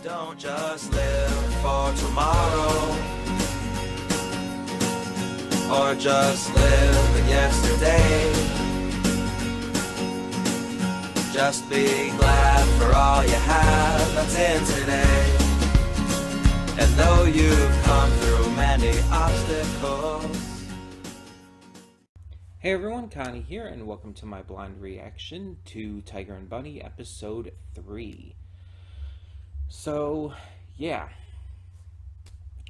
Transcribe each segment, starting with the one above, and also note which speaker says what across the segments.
Speaker 1: Don't just live for tomorrow, or just live in yesterday. Just be glad for all you have that's in today. And though you've come through many obstacles.
Speaker 2: Hey everyone, Connie here, and welcome to my blind reaction to Tiger and Bunny episode 3. So, yeah,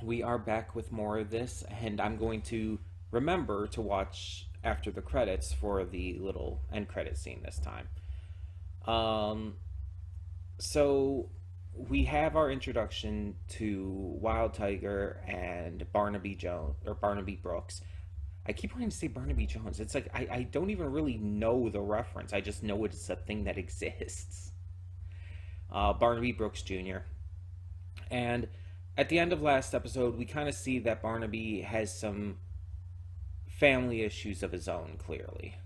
Speaker 2: we are back with more of this, and I'm going to remember to watch after the credits for the little end credit scene this time. So we have our introduction to Wild Tiger and Barnaby Brooks. I keep wanting to say Barnaby Jones. It's like I don't even really know the reference. I just know it's a thing that exists. Barnaby Brooks Jr. And at the end of last episode, we kind of see that Barnaby has some family issues of his own, clearly.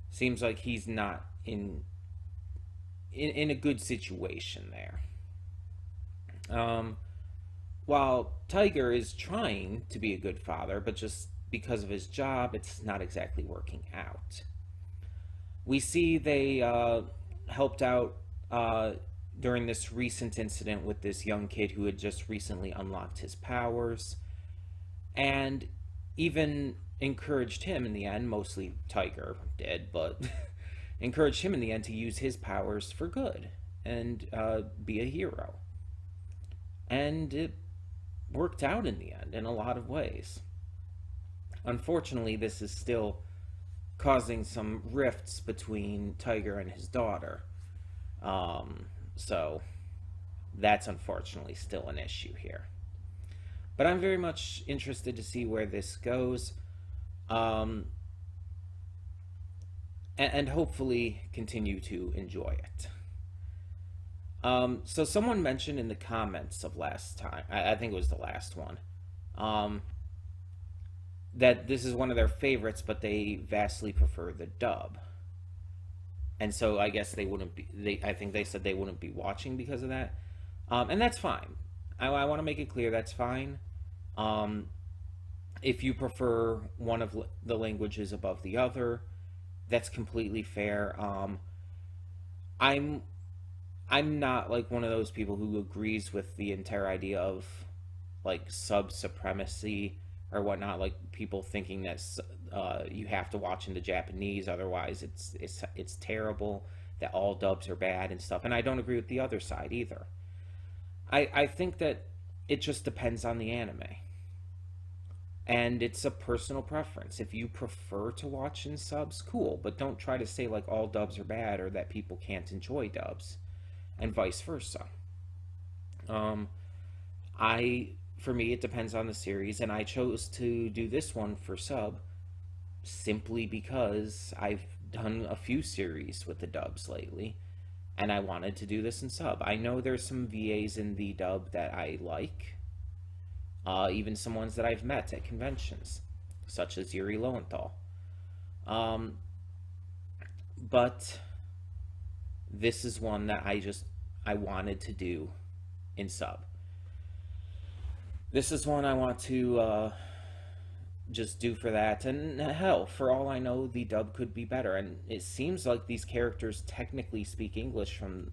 Speaker 2: Seems like he's not in a good situation there. While Tiger is trying to be a good father, but just because of his job, it's not exactly working out. We see they helped out during this recent incident with this young kid who had just recently unlocked his powers, and even encouraged him in the end, mostly Tiger did, but encouraged him in the end to use his powers for good and be a hero. And it worked out in the end in a lot of ways. Unfortunately, this is still causing some rifts between Tiger and his daughter. So that's unfortunately still an issue here. But I'm very much interested to see where this goes. And hopefully continue to enjoy it. So someone mentioned in the comments of last time, I think it was the last one, that this is one of their favorites, but they vastly prefer the dub. And so I guess they wouldn't be, I think they said they wouldn't be watching because of that. And that's fine. I want to make it clear that's fine. If you prefer one of the languages above the other, that's completely fair. I'm not like one of those people who agrees with the entire idea of like sub supremacy or whatnot, like people thinking that you have to watch into Japanese, otherwise it's terrible, that all dubs are bad and stuff. And I don't agree with the other side either. I think that it just depends on the anime. And it's a personal preference. If you prefer to watch in subs, cool. But don't try to say like all dubs are bad or that people can't enjoy dubs. And vice versa. For me, it depends on the series. And I chose to do this one for sub simply because I've done a few series with the dubs lately. And I wanted to do this in sub. I know there's some VAs in the dub that I like. Even some ones that I've met at conventions, such as Yuri Lowenthal. But this is one that I wanted to do in sub. This is one I want to just do for that. And hell, for all I know, the dub could be better. And it seems like these characters technically speak English from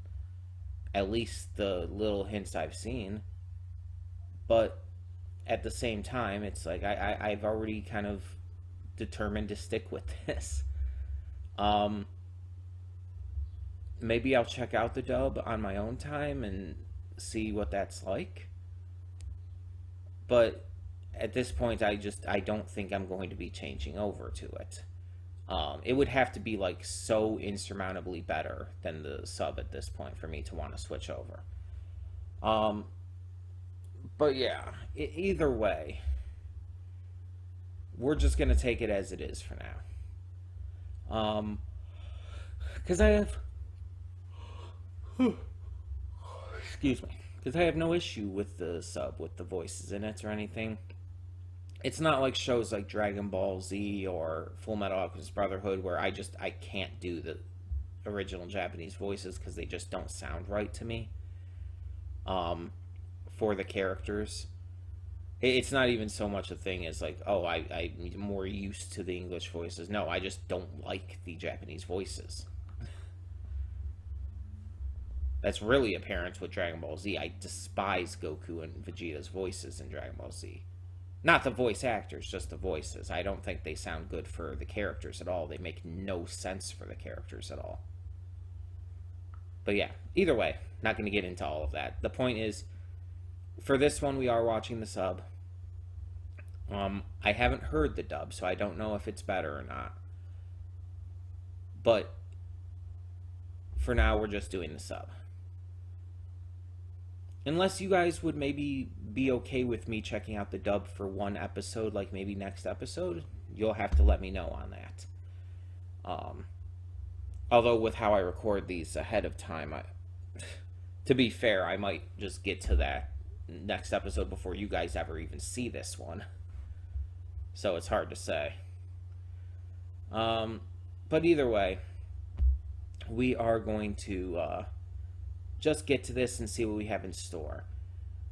Speaker 2: at least the little hints I've seen. But at the same time, it's like I've already kind of determined to stick with this. Maybe I'll check out the dub on my own time and see what that's like. But at this point, I don't think I'm going to be changing over to it. It would have to be like so insurmountably better than the sub at this point for me to want to switch over. But yeah, either way, we're just going to take it as it is for now. Because I have... Excuse me. Because I have no issue with the sub, with the voices in it or anything. It's not like shows like Dragon Ball Z or Full Metal Alchemist Brotherhood where I can't do the original Japanese voices because they just don't sound right to me. for the characters. It's not even so much a thing as like, oh, I'm more used to the English voices. No, I just don't like the Japanese voices. That's really apparent with Dragon Ball Z. I despise Goku and Vegeta's voices in Dragon Ball Z. Not the voice actors, just the voices. I don't think they sound good for the characters at all. They make no sense for the characters at all. But yeah, either way, not going to get into all of that. The point is, for this one, we are watching the sub. I haven't heard the dub, so I don't know if it's better or not. But for now, we're just doing the sub. Unless you guys would maybe be okay with me checking out the dub for one episode, like maybe next episode, you'll have to let me know on that. Although with how I record these ahead of time, to be fair, I might just get to that next episode before you guys ever even see this one. So it's hard to say. But either way, we are going to just get to this and see what we have in store.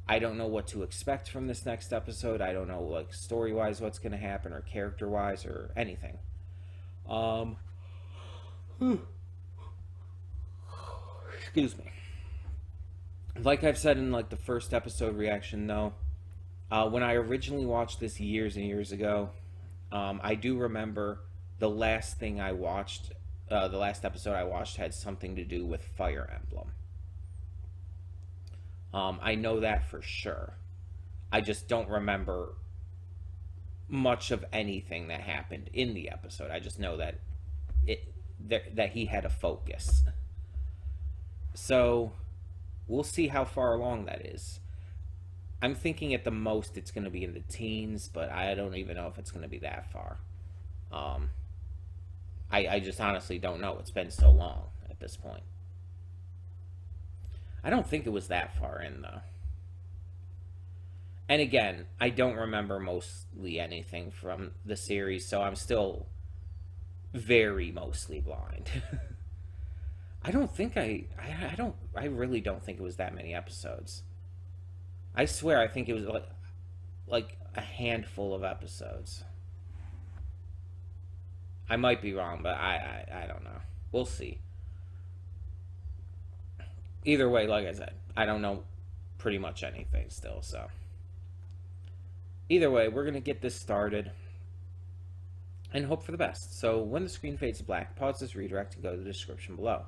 Speaker 2: I don't know what to expect from this next episode. I don't know, like, story-wise what's going to happen, or character-wise, or anything. Excuse me. Like I've said in, like, the first episode reaction, though, when I originally watched this years and years ago, I do remember the last thing I watched, the last episode I watched had something to do with Fire Emblem. I know that for sure. I just don't remember much of anything that happened in the episode. I just know that that he had a focus. So we'll see how far along that is. I'm thinking at the most it's going to be in the teens, but I don't even know if it's going to be that far. I just honestly don't know. It's been so long at this point. I don't think it was that far in, though. And again, I don't remember mostly anything from the series, so I'm still very mostly blind. I really don't think it was that many episodes. I swear, I think it was like a handful of episodes. I might be wrong, but I don't know. We'll see. Either way, like I said, I don't know pretty much anything still, so. Either way, we're going to get this started and hope for the best. So when the screen fades to black, pause this redirect and go to the description below.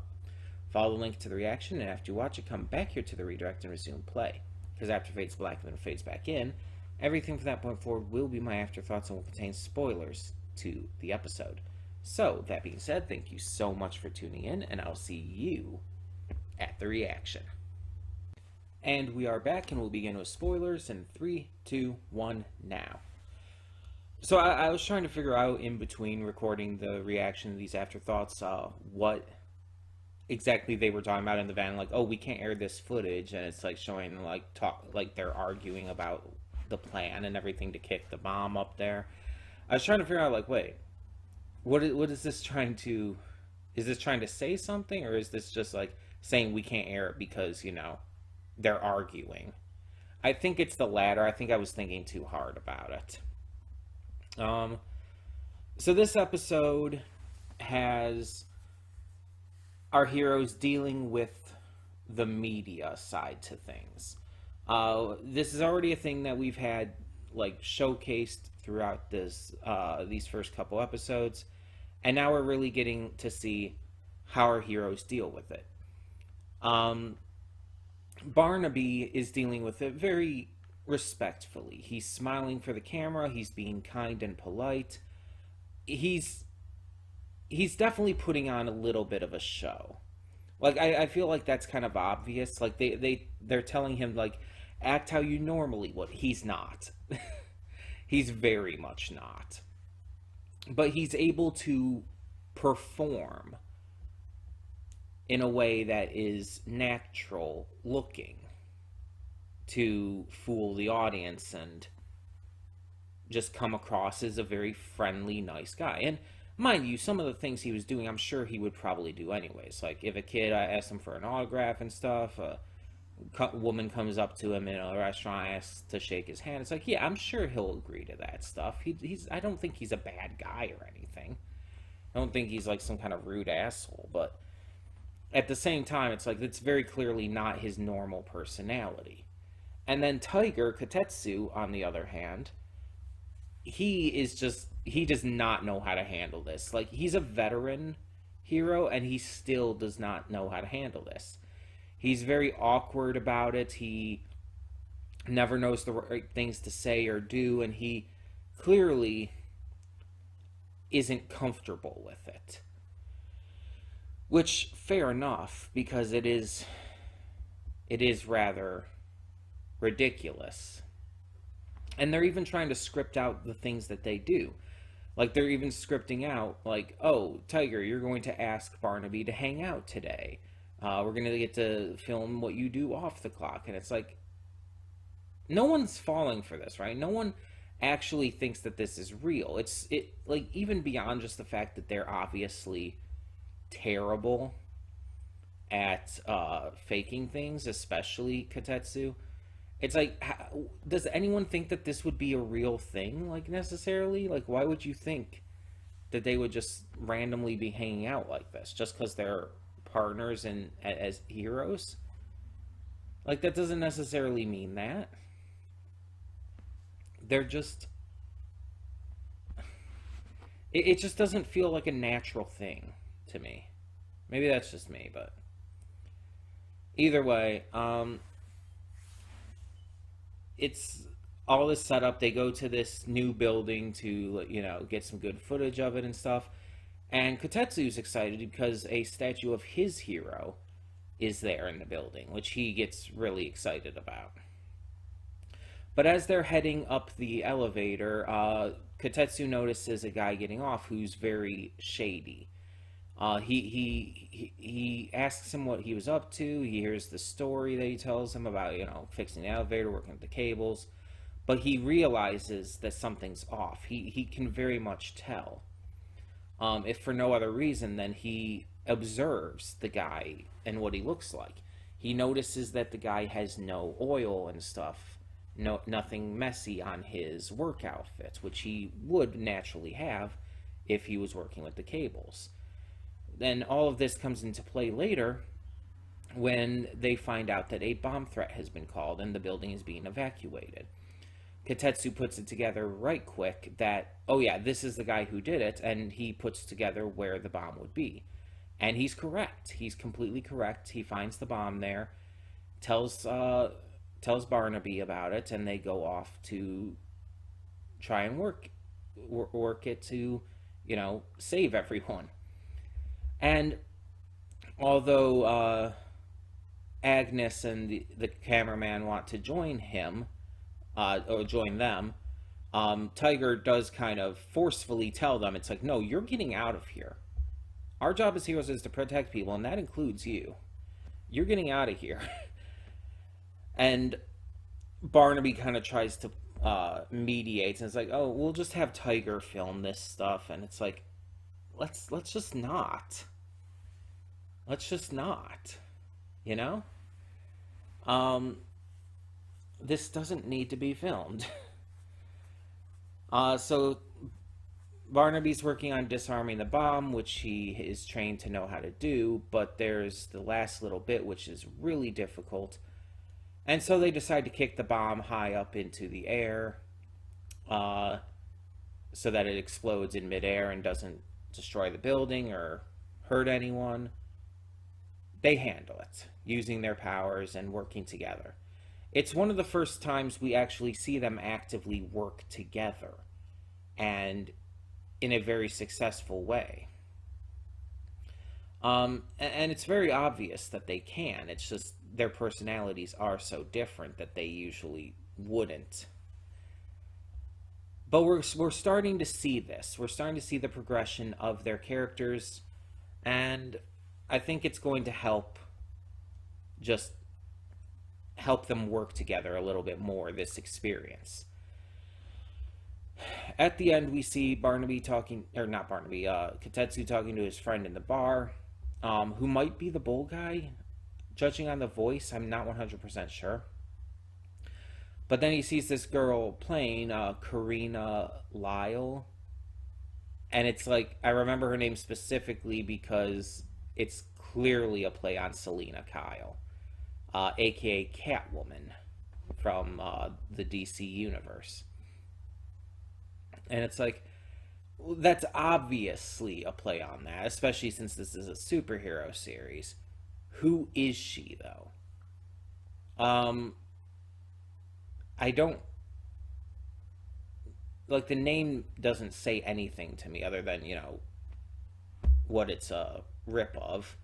Speaker 2: Follow the link to the reaction, and after you watch it, come back here to the redirect and resume play. Because after it fades to black and then it fades back in, everything from that point forward will be my afterthoughts and will contain spoilers to the episode. So, that being said, thank you so much for tuning in, and I'll see you at the reaction. And we are back, and we'll begin with spoilers in 3, 2, 1, now. So I was trying to figure out in between recording the reaction of these afterthoughts what exactly they were talking about in the van. Like, oh, we can't air this footage, and it's like showing like they're arguing about the plan and everything to kick the bomb up there. I was trying to figure out, like, wait, what is this trying to? Is this trying to say something, or is this just like saying we can't air it because, you know, they're arguing? I think it's the latter. I think I was thinking too hard about it. So this episode has our heroes dealing with the media side to things. This is already a thing that we've had, like, showcased throughout these first couple episodes, and now we're really getting to see how our heroes deal with it. Barnaby is dealing with it very respectfully. He's smiling for the camera. He's being kind and polite. He's definitely putting on a little bit of a show. Like, I feel like that's kind of obvious. Like, they're telling him, like, act how you normally would. He's not. He's very much not. But he's able to perform in a way that is natural looking to fool the audience and just come across as a very friendly, nice guy. And mind you, some of the things he was doing, I'm sure he would probably do anyways. Like, if a kid asked him for an autograph and stuff, woman comes up to him in a restaurant, asks to shake his hand. It's like, yeah, I'm sure he'll agree to that stuff. He's I don't think he's a bad guy or anything. I don't think he's like some kind of rude asshole, but at the same time, it's like it's very clearly not his normal personality. And then Tiger Katetsu, on the other hand, he does not know how to handle this. Like, he's a veteran hero and he still does not know how to handle this. He's very awkward about it. He never knows the right things to say or do, and he clearly isn't comfortable with it. Which, fair enough, because it is rather ridiculous. And they're even trying to script out the things that they do. Like, they're even scripting out, like, oh, Tiger, you're going to ask Barnaby to hang out today. We're going to get to film what you do off the clock. And it's like, no one's falling for this, right? No one actually thinks that this is real. Like, even beyond just the fact that they're obviously terrible at faking things, especially Katetsu. It's like, does anyone think that this would be a real thing, like, necessarily? Like, why would you think that they would just randomly be hanging out like this just because they're partners and as heroes? Like, that doesn't necessarily mean that. They're just... It just doesn't feel like a natural thing to me. Maybe that's just me, but... Either way, it's all this setup. They go to this new building to, get some good footage of it and stuff. And Kotetsu's excited because a statue of his hero is there in the building, which he gets really excited about. But as they're heading up the elevator, Kotetsu notices a guy getting off who's very shady. He asks him what he was up to. He hears the story that he tells him about, fixing the elevator, working with the cables. But he realizes that something's off. He can very much tell. If for no other reason than he observes the guy and what he looks like. He notices that the guy has no oil and stuff. Nothing messy on his work outfit, which he would naturally have if he was working with the cables. Then all of this comes into play later when they find out that a bomb threat has been called and the building is being evacuated. Kotetsu puts it together right quick that, oh yeah, this is the guy who did it, and he puts together where the bomb would be. And he's correct. He's completely correct. He finds the bomb there, tells Barnaby about it, and they go off to try and work it to, save everyone. And although Agnes and the cameraman want to join him, or join them, Tiger does kind of forcefully tell them, it's like, no, you're getting out of here. Our job as heroes is to protect people, and that includes you. You're getting out of here. And Barnaby kind of tries to mediate, and it's like, oh, we'll just have Tiger film this stuff. And it's like, let's just not. Let's just not. This doesn't need to be filmed. So Barnaby's working on disarming the bomb, which he is trained to know how to do, but there's the last little bit, which is really difficult. And so they decide to kick the bomb high up into the air, so that it explodes in midair and doesn't destroy the building or hurt anyone. They handle it, using their powers and working together. It's one of the first times we actually see them actively work together, and in a very successful way. And it's very obvious that they can. It's just their personalities are so different that they usually wouldn't. But we're starting to see this. We're starting to see the progression of their characters, and I think it's going to help them work together a little bit more, this experience. At the end, we see Kotetsu talking to his friend in the bar, who might be the bull guy, judging on the voice, I'm not 100% sure. But then he sees this girl playing, Karina Lyle. And it's like, I remember her name specifically because it's clearly a play on Selena Kyle, aka Catwoman from the DC universe. And it's like, that's obviously a play on that, especially since this is a superhero series. Who is she, though? I don't, like, the name doesn't say anything to me other than, what it's a rip of.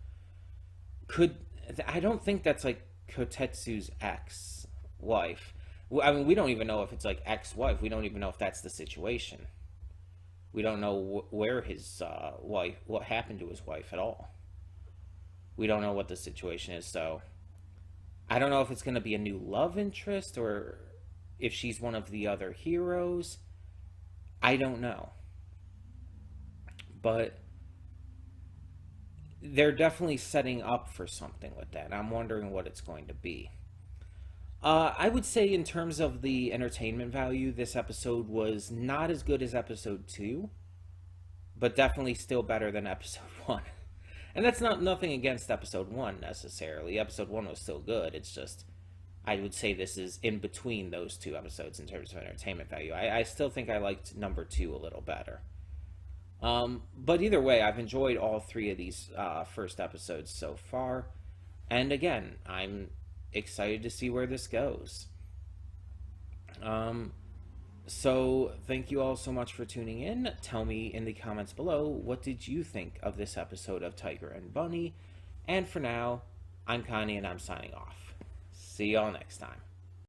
Speaker 2: I don't think that's like Kotetsu's ex-wife. I mean, we don't even know if it's like ex-wife. We don't even know if that's the situation. We don't know where his wife, what happened to his wife at all. We don't know what the situation is, so I don't know if it's going to be a new love interest or if she's one of the other heroes. I don't know. But they're definitely setting up for something with that. I'm wondering what it's going to be. I would say, in terms of the entertainment value, this episode was not as good as episode 2, but definitely still better than episode 1. And that's not nothing against episode 1 necessarily. Episode 1 was still good. It's just, I would say this is in between those two episodes in terms of entertainment value. I still think I liked number 2 a little better. But either way, I've enjoyed all 3 of these first episodes so far. And again, I'm excited to see where this goes. So thank you all so much for tuning in. Tell me in the comments below, what did you think of this episode of Tiger and Bunny? And for now, I'm Connie and I'm signing off. See y'all next time.